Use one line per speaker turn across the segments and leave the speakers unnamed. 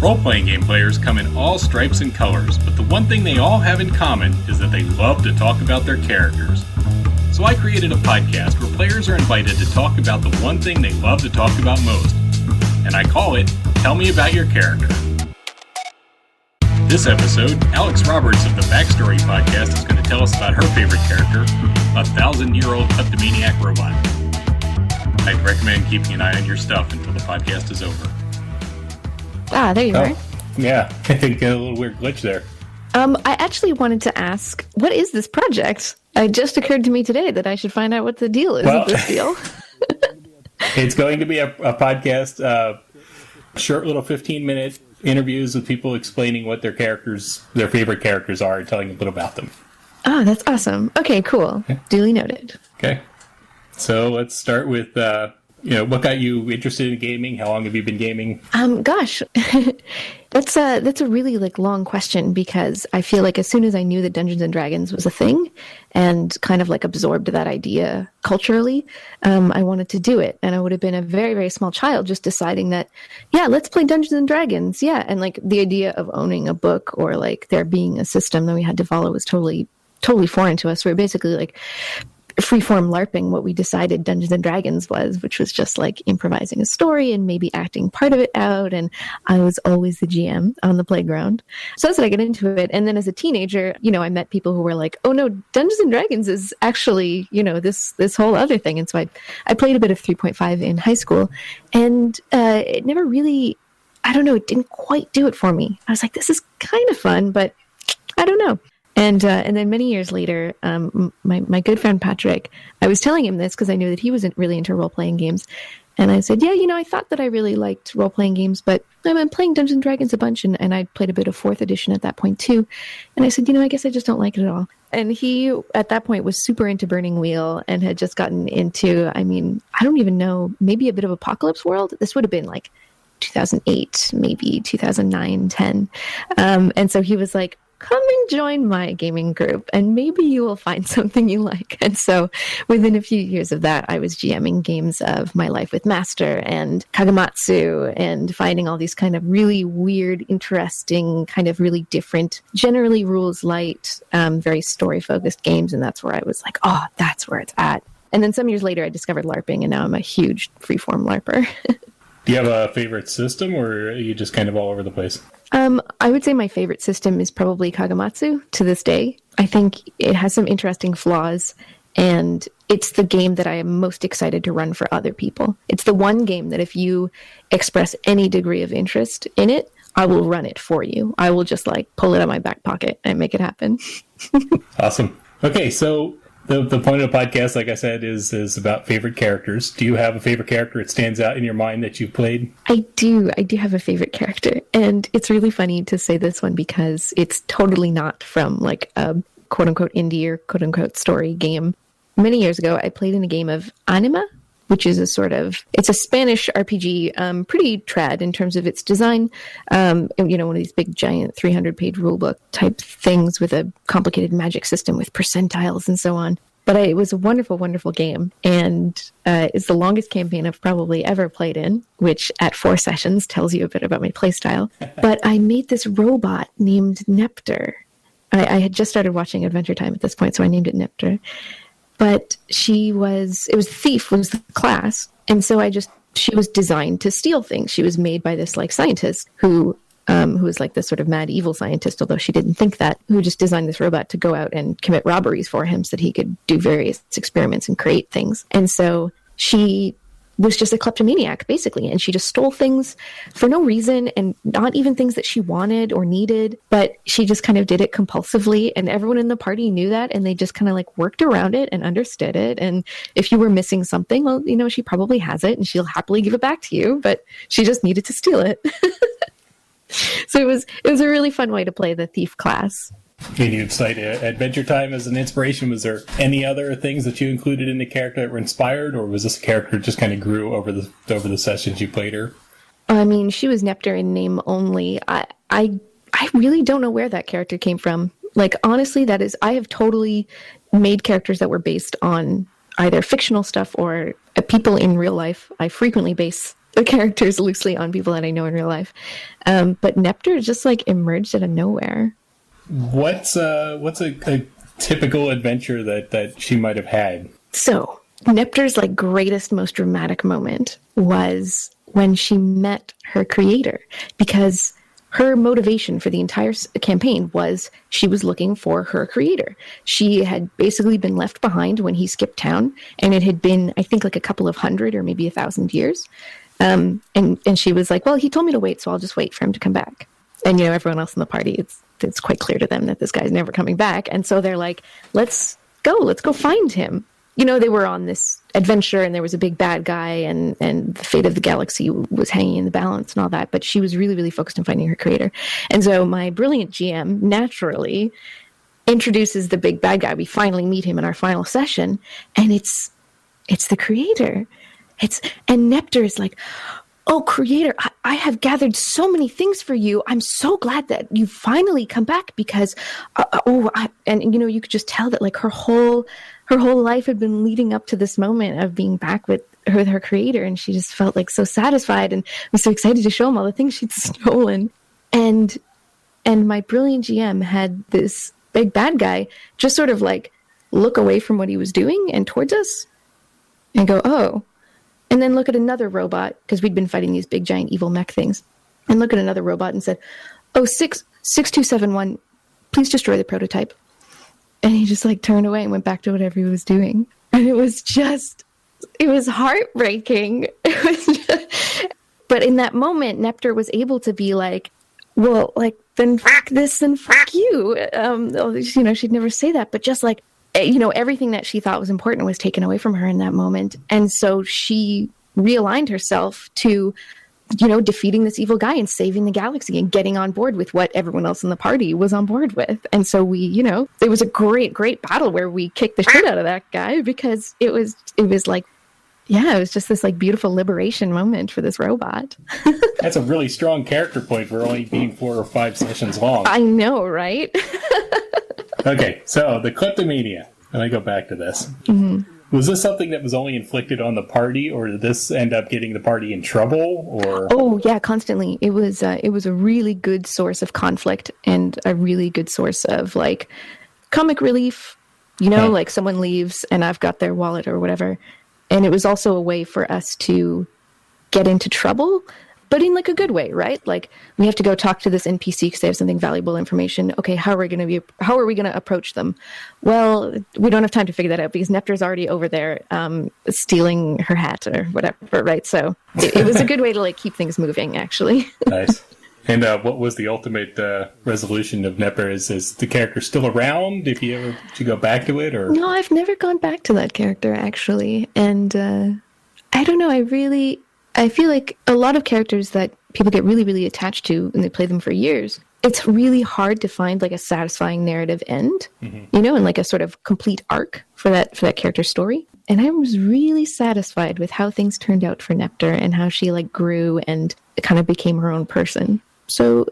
Role-playing game players come in all stripes and colors, but the one thing they all have in common is that they love to talk about their characters. So I created a podcast where players are invited to talk about the one thing they love to talk about most. And I call it, Tell Me About Your Character. This episode, Alex Roberts of the Backstory podcast is going to tell us about her favorite character, a 1,000-year-old kleptomaniac robot. I'd recommend keeping an eye on your stuff until the podcast is over.
Ah, there you are.
Yeah, I think a little weird glitch there.
I actually wanted to ask, what is this project? It just occurred to me today that I should find out what the deal is with this deal.
It's going to be a podcast, short little 15-minute interviews with people explaining what their favorite characters are, and telling a bit about them.
Oh, that's awesome. Okay, cool. Okay. Duly noted.
Okay. So let's start with, what got you interested in gaming? How long have you been gaming?
Gosh, that's a really long question, because I feel like as soon as I knew that Dungeons and Dragons was a thing and kind of absorbed that idea culturally, I wanted to do it. And I would have been a very, very small child just deciding that, yeah, let's play Dungeons and Dragons. Yeah. And the idea of owning a book or there being a system that we had to follow was totally foreign to us. We were basically freeform LARPing what we decided Dungeons and Dragons was, which was just improvising a story and maybe acting part of it out. And I was always the GM on the playground. So that's what I get into it. And then as a teenager, I met people who were like, oh no, Dungeons and Dragons is actually, this whole other thing. And so I played a bit of 3.5 in high school, and it never really, it didn't quite do it for me. I was like, this is kind of fun, but I don't know. And then many years later, my good friend Patrick, I was telling him this because I knew that he wasn't really into role-playing games. And I said, yeah, I thought that I really liked role-playing games, but I'm playing Dungeons and Dragons a bunch, and I played a bit of 4th edition at that point too. And I said, I guess I just don't like it at all. And he, at that point, was super into Burning Wheel and had just gotten into, I don't even know, maybe a bit of Apocalypse World. This would have been 2008, maybe 2009, 10. And so he was like, come and join my gaming group and maybe you will find something you like. And so within a few years of that, I was GMing games of My Life with Master and Kagamatsu, and finding all these kind of really weird, interesting, kind of really different, generally rules light, very story focused games. And that's where I was like, oh, that's where it's at. And then some years later, I discovered LARPing, and now I'm a huge freeform LARPer.
Do you have a favorite system, or are you just kind of all over the place?
I would say my favorite system is probably Kagamatsu to this day. I think it has some interesting flaws, and it's the game that I am most excited to run for other people. It's the one game that if you express any degree of interest in it, I will run it for you. I will just pull it out of my back pocket and make it happen.
Awesome. Okay, so the point of the podcast, like I said, is about favorite characters. Do you have a favorite character that stands out in your mind that you've played?
I do have a favorite character. And it's really funny to say this one because it's totally not from a quote-unquote indie or quote-unquote story game. Many years ago, I played in a game of Anima, which is it's a Spanish RPG, pretty trad in terms of its design. One of these big, giant 300-page rulebook type things with a complicated magic system with percentiles and so on. But it was a wonderful, wonderful game. And it's the longest campaign I've probably ever played in, which at 4 sessions tells you a bit about my playstyle. But I made this robot named Nepter. I had just started watching Adventure Time at this point, so I named it Nepter. But Thief was the class. And so she was designed to steal things. She was made by this scientist who was this sort of mad evil scientist, although she didn't think that, who just designed this robot to go out and commit robberies for him so that he could do various experiments and create things. And so she was just a kleptomaniac, basically. And she just stole things for no reason, and not even things that she wanted or needed, but she just kind of did it compulsively. And everyone in the party knew that, and they just kind of worked around it and understood it. And if you were missing something, well, she probably has it and she'll happily give it back to you, but she just needed to steal it. So it was a really fun way to play the thief class.
Can you cite Adventure Time as an inspiration? Was there any other things that you included in the character that were inspired, or was this character just kind of grew over the sessions you played her?
She was Nepter in name only. I really don't know where that character came from. Honestly, I have totally made characters that were based on either fictional stuff or people in real life. I frequently base the characters loosely on people that I know in real life. But Neptr just like emerged out of nowhere.
What's a typical adventure that she might have had?
So Neptr's like greatest, most dramatic moment was when she met her creator, because her motivation for the entire campaign was she was looking for her creator. She had basically been left behind when he skipped town, and it had been, I think, like a couple of hundred or maybe 1,000 years. And she was like, well, he told me to wait, so I'll just wait for him to come back. And, everyone else in the party, it's quite clear to them that this guy's never coming back. And so they're like, let's go find him. They were on this adventure, and there was a big bad guy, and the fate of the galaxy was hanging in the balance and all that. But she was really, really focused on finding her creator. And so my brilliant GM naturally introduces the big bad guy. We finally meet him in our final session, and it's the creator. And Neptr is like, oh, creator, I have gathered so many things for you. I'm so glad that you finally come back, because, you could just tell that like her whole life had been leading up to this moment of being back with her creator. And she just felt like so satisfied and was so excited to show him all the things she'd stolen. And my brilliant GM had this big bad guy just sort of like look away from what he was doing and towards us and go, oh, and then look at another robot, because we'd been fighting these big giant evil mech things, and look at another robot and said, oh, 6271, please destroy the prototype. And he just like turned away and went back to whatever he was doing. And it was heartbreaking. But in that moment, Neptr was able to be like, well, like, then fuck this and fuck you. She'd never say that, but just like, everything that she thought was important was taken away from her in that moment. And so she realigned herself to, defeating this evil guy and saving the galaxy and getting on board with what everyone else in the party was on board with. And so we, it was a great, great battle where we kicked the shit out of that guy, because it was like, yeah, it was just this like beautiful liberation moment for this robot.
That's a really strong character point for only being 4 or 5 sessions long.
I know, right?
Okay, so the kleptomania. Let me go back to this. Mm-hmm. Was this something that was only inflicted on the party, or did this end up getting the party in trouble? Or
oh yeah, constantly. It was a really good source of conflict and a really good source of like comic relief. Like someone leaves and I've got their wallet or whatever, and it was also a way for us to get into trouble, but in like a good way, right? Like we have to go talk to this NPC because they have something valuable information. Okay, how are we going to approach them? Well, we don't have time to figure that out because Neptr's already over there stealing her hat or whatever, right? So it was a good way to like keep things moving, actually.
Nice. And what was the ultimate resolution of Neptr? Is the character still around? If you ever to go back to it, or
no? I've never gone back to that character actually, and I don't know. I feel like a lot of characters that people get really, really attached to and they play them for years, it's really hard to find like a satisfying narrative end, and like a sort of complete arc for that character's story. And I was really satisfied with how things turned out for Neptr and how she like grew and kind of became her own person. So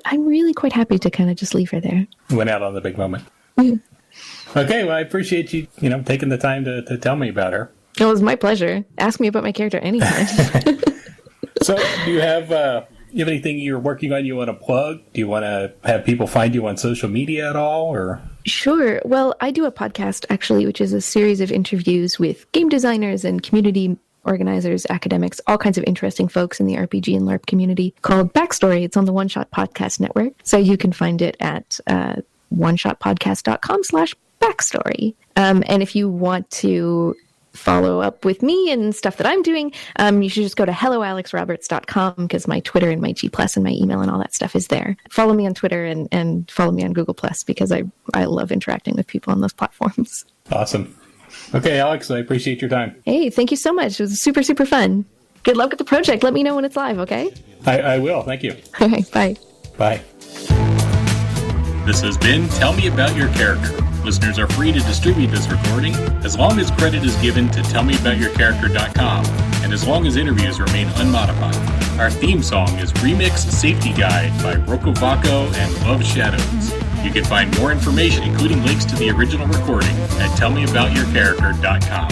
I'm really quite happy to kind of just leave her there.
Went out on the big moment.
Yeah.
Okay, well, I appreciate you, taking the time to tell me about her.
It was my pleasure. Ask me about my character anytime.
So, do you have anything you're working on you want to plug? Do you want to have people find you on social media at all, or?
Sure. Well, I do a podcast, actually, which is a series of interviews with game designers and community organizers, academics, all kinds of interesting folks in the RPG and LARP community, called Backstory. It's on the One Shot Podcast Network. So you can find it at oneshotpodcast.com/backstory. And if you want to follow up with me and stuff that I'm doing, you should just go to helloalexroberts.com, because my Twitter and my G+ and my email and all that stuff is there. Follow me on Twitter and follow me on Google+, because I love interacting with people on those platforms.
Awesome. Okay, Alex, I appreciate your time.
Hey, thank you so much. It was super, super fun. Good luck with the project. Let me know when it's live, okay?
I will. Thank you.
Okay, bye.
Bye.
This has been Tell Me About Your Character. Listeners are free to distribute this recording as long as credit is given to tellmeaboutyourcharacter.com and as long as interviews remain unmodified. Our theme song is Remix Safety Guide by Rokovaco and Love Shadows. You can find more information, including links to the original recording, at tellmeaboutyourcharacter.com.